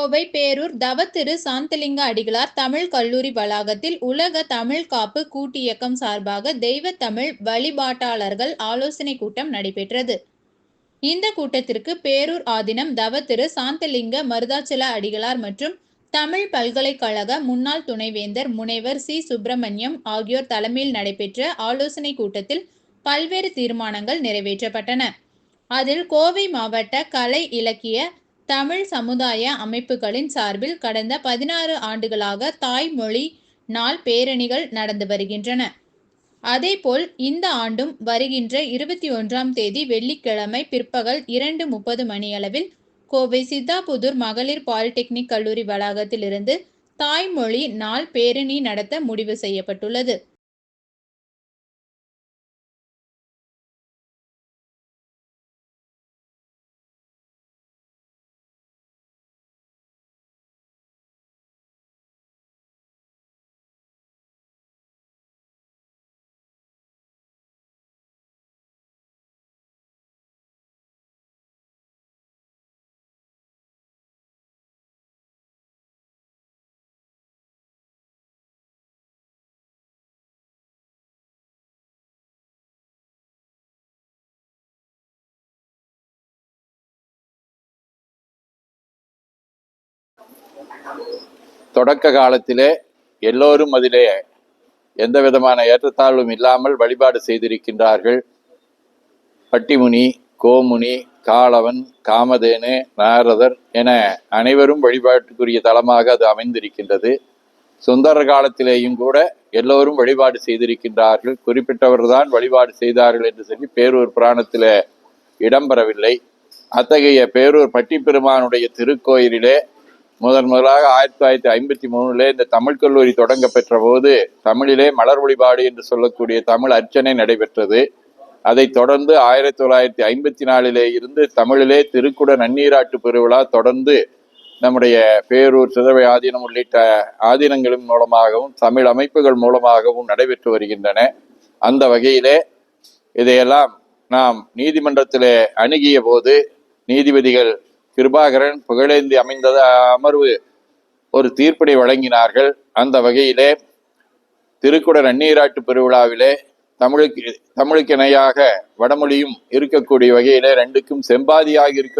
கோவை பேரூர் தவத்திரு சாந்தலிங்க அடிகளார் தமிழ் கல்லூரி வளாகத்தில் உலக தமிழ் காப்பு கூட்டியக்கம் சார்பாக தெய்வ தமிழ் வழிபாட்டாளர்கள் ஆலோசனை கூட்டம் நடைபெற்றது. இந்த கூட்டத்திற்கு பேரூர் ஆதீனம் தவத்திரு சாந்தலிங்க மருதாச்சல அடிகளார் மற்றும் தமிழ் பல்கலைக்கழக முன்னாள் துணைவேந்தர் முனைவர் சி. சுப்பிரமணியம் ஆகியோர் தலைமையில் நடைபெற்ற ஆலோசனை கூட்டத்தில் பல்வேறு தீர்மானங்கள் நிறைவேற்றப்பட்டன. அதில் கோவை மாவட்ட கலை இலக்கிய தமிழ் சமுதாய அமைப்புகளின் சார்பில் கடந்த 16 ஆண்டுகளாக தாய்மொழி நாள் பேரணிகள் நடந்து வருகின்றன. அதேபோல் இந்த ஆண்டும் வருகின்ற 21ஆம் தேதி வெள்ளிக்கிழமை பிற்பகல் 2:30 மணியளவில் கோவை சித்தாபுதூர் மகளிர் பாலிடெக்னிக் கல்லூரி வளாகத்தில் இருந்து தாய்மொழி நாள் பேரணி நடத்த முடிவு செய்யப்பட்டுள்ளது. தொடக்க காலத்திலே எல்லோரும் அதிலே எந்த விதமான ஏற்றத்தாழ்வும் இல்லாமல் வழிபாடு செய்திருக்கின்றார்கள். பட்டிமுனி, கோமுனி, காலவன், காமதேனு, நாரதர் என அனைவரும் வழிபாட்டுக்குரிய தலமாக அது அமைந்திருக்கின்றது. சுந்தரர் காலத்திலேயும் கூட எல்லோரும் வழிபாடு செய்திருக்கின்றார்கள். குறிப்பிட்டவர்தான் வழிபாடு செய்தார்கள் என்று சொல்லி பேரூர் புராணத்திலே இடம்பெறவில்லை. அத்தகைய பேரூர் பட்டிப்பெருமானுடைய திருக்கோயிலிலே முதலாக 1953 இந்த தமிழ் கல்லூரி தொடங்க பெற்ற போது தமிழிலே மலர் வழிபாடு என்று சொல்லக்கூடிய தமிழ் அர்ச்சனை நடைபெற்றது. அதைத் தொடர்ந்து 1954 இருந்து தமிழிலே திருக்குட நன்னீராட்டு பெருவிழா தொடர்ந்து நம்முடைய பேரூர் சிதவை ஆதீனம் உள்ளிட்ட ஆதீனங்களின் மூலமாகவும் தமிழ் அமைப்புகள் மூலமாகவும் நடைபெற்று வருகின்றன. அந்த வகையிலே இதையெல்லாம் நாம் நீதிமன்றத்திலே அணுகிய போது நீதிபதிகள் கிருபாகரன், புகழேந்தி அமைந்த அமர்வு ஒரு தீர்ப்பினை வழங்கினார்கள். அந்த வகையிலே திருக்குட நன்னீராட்டு பெருவிழாவிலே தமிழுக்கு இணையாக வடமொழியும் இருக்கக்கூடிய வகையிலே ரெண்டுக்கும் செம்பாதியாக இருக்க